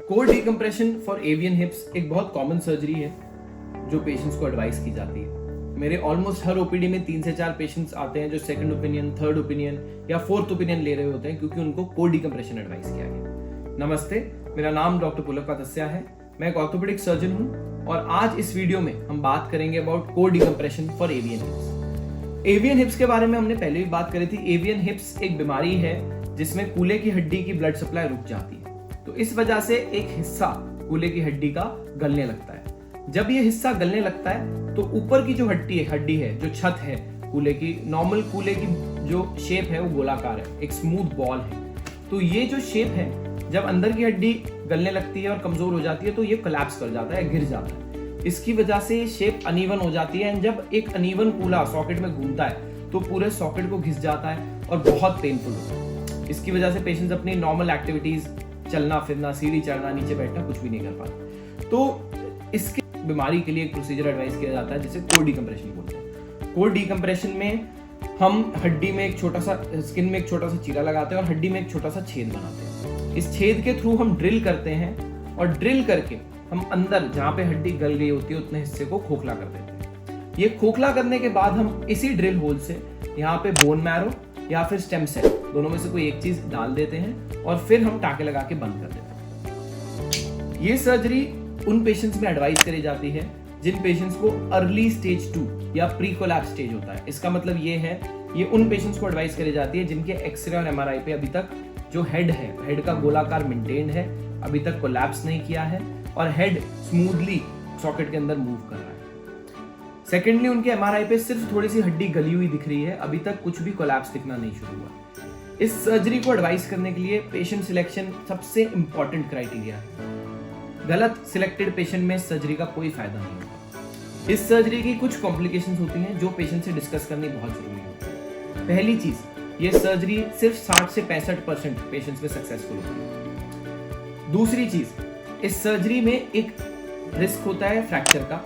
Core decompression for avian हिप्स एक बहुत common surgery है जो पेशेंट्स को एडवाइस की जाती है। मेरे ऑलमोस्ट हर ओपीडी में 3 से 4 पेशेंट्स आते हैं जो सेकंड ओपिनियन, थर्ड ओपिनियन या फोर्थ ओपिनियन ले रहे होते हैं क्योंकि उनको कोर डिकम्प्रेशन एडवाइस किया गया। नमस्ते, मेरा नाम डॉक्टर पुलक कातस्या है। मैं एक ऑर्थोपेडिक सर्जन हूं और आज इस वीडियो में हम बात करेंगे about core decompression for avian हिप्स। Avian हिप्स के बारे में हमने पहले भी बात करी थी। एवियन हिप्स एक बीमारी है जिसमें कूल्हे की हड्डी की ब्लड सप्लाई रुक जाती है, तो इस वजह से एक हिस्सा कूल्हे की हड्डी का गलने लगता है। जब ये हिस्सा गलने लगता है तो ऊपर की जो हड्डी है जो छत है कूल्हे की, नॉर्मल कूल्हे की जो शेप है वो गोलाकार है, एक स्मूथ बॉल है। तो ये जो शेप है जब अंदर की हड्डी गलने लगती है और कमजोर हो जाती है तो ये कोलैप्स कर जाता है, गिर जाता है। इसकी वजह से शेप अनइवन हो जाती है एंड जब एक अनइवन कूल्हा सॉकेट में घूमता है तो पूरे सॉकेट को घिस जाता है और बहुत पेनफुल होता है। इसकी वजह से पेशेंट्स अपनी नॉर्मल एक्टिविटीज, चलना फिरना, सीढ़ी चढ़ना, नीचे बैठना, कुछ भी नहीं कर पाते। तो इसके बीमारी के लिए एक प्रोसीजर एडवाइस किया जाता है जिसे कोर डिकम्प्रेशन बोलते हैं। कोर डिकम्प्रेशन में हम हड्डी में एक छोटा सा, स्किन में एक छोटा सा चीरा लगाते हैं और हड्डी में एक छोटा सा छेद बनाते हैं। इस छेद के थ्रू हम ड्रिल करते हैं और ड्रिल करके हम अंदर जहाँ पे हड्डी गल गई होती है उतने हिस्से को खोखला कर देते हैं। ये खोखला करने के बाद हम इसी ड्रिल होल से यहाँ पे बोन मैरो या फिर स्टेम सेल, दोनों में से कोई एक चीज डाल देते हैं और फिर हम टाके लगा के बंद कर देते हैं। ये सर्जरी उन पेशेंट्स में एडवाइस करी जाती है जिन पेशेंट्स को अर्ली स्टेज 2 या प्री कोलैप्स स्टेज होता है। इसका मतलब ये है, ये उन पेशेंट्स को एडवाइस करी जाती है जिनके एक्सरे और एमआरआई पे अभी तक जो हेड है, हेड का गोलाकार मेंटेन्ड है, अभी तक कोलैप्स नहीं किया है और हेड स्मूथली सॉकेट के अंदर मूव कर रहा है। सेकेंडली, उनके एमआरआई पे सिर्फ थोड़ी सी हड्डी गली हुई दिख रही है, अभी तक कुछ भी कोलैप्स दिखना नहीं शुरू हुआ। इस सर्जरी को एडवाइस करने के लिए पेशेंट सिलेक्शन सबसे इंपॉर्टेंट क्राइटेरिया है। गलत सिलेक्टेड पेशेंट में सर्जरी का कोई फायदा नहीं होता। इस सर्जरी की कुछ कॉम्प्लिकेशंस होती हैं जो पेशेंट से डिस्कस करनी बहुत जरूरी होती है। पहली चीज, ये सर्जरी सिर्फ 60 से 65% पेशेंट्स में सक्सेसफुल होती है। दूसरी चीज, इस सर्जरी में एक रिस्क होता है फ्रैक्चर का,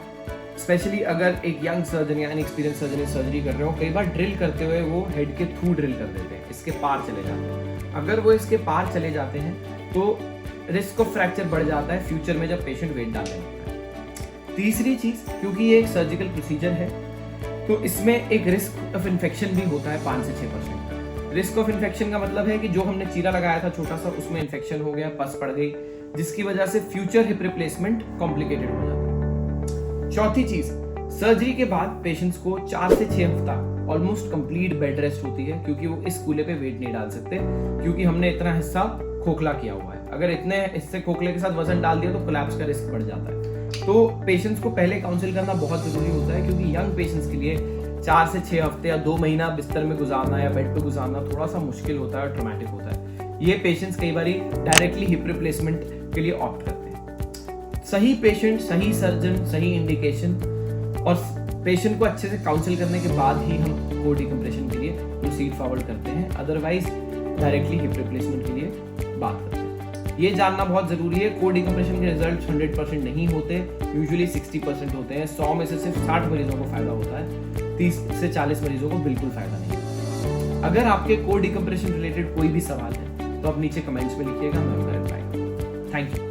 स्पेशली अगर एक यंग सर्जन या इनएक्सपीरियंस सर्जन सर्जरी कर रहे हो। कई बार ड्रिल करते हुए वो हेड के थ्रू ड्रिल कर देते हैं, इसके पार चले जाते हैं। अगर वो इसके पार चले जाते हैं तो रिस्क ऑफ फ्रैक्चर बढ़ जाता है फ्यूचर में जब पेशेंट वेट डालने लगता है। तीसरी चीज, क्योंकि ये एक सर्जिकल प्रोसीजर है तो इसमें एक रिस्क ऑफ इन्फेक्शन भी होता है 5 से 6%। रिस्क ऑफ इन्फेक्शन का मतलब है कि जो हमने चीरा लगाया था छोटा सा, उसमें इन्फेक्शन हो गया, पस पड़ गई, जिसकी वजह से फ्यूचर हिप रिप्लेसमेंट कॉम्प्लिकेटेड हो जाता है। चौथी चीज, सर्जरी के बाद पेशेंट्स को 4 से 6 हफ्ता ऑलमोस्ट कंप्लीट बेड रेस्ट होती है क्योंकि वो इस कूल्हे पे वेट नहीं डाल सकते क्योंकि हमने इतना हिस्सा खोखला किया हुआ है। अगर इतने हिस्से खोखले के साथ वजन डाल दिया तो कोलैप्स का रिस्क बढ़ जाता है। तो पेशेंट्स को पहले काउंसिल करना बहुत जरूरी होता है क्योंकि यंग पेशेंट्स के लिए 4 से 6 हफ्ते या 2 महीना बिस्तर में गुजारना या बेड पे गुजारना थोड़ा सा मुश्किल होता है और ट्रॉमेटिक होता है। ये पेशेंट्स कई बार डायरेक्टली हिप रिप्लेसमेंट के लिए ऑप्ट करते हैं। सही पेशेंट, सही सर्जन, सही इंडिकेशन और पेशेंट को अच्छे से काउंसिल करने के बाद ही हम कोर डिकम्प्रेशन के लिए प्रोसीड फॉरवर्ड करते हैं, अदरवाइज डायरेक्टली हिप रिप्लेसमेंट के लिए बात करते हैं। ये जानना बहुत जरूरी है, कोर डिकम्प्रेशन के रिजल्ट 100% नहीं होते, यूजुअली 60% होते हैं। 100 में से सिर्फ 60 मरीजों को फायदा होता है, 30 से 40 मरीजों को बिल्कुल फायदा नहीं होता। अगर आपके कोर डिकम्प्रेशन रिलेटेड कोई भी सवाल है तो आप नीचे कमेंट्स में लिखिएगा, मैं उनका रिप्लाई करूंगा। Thank you.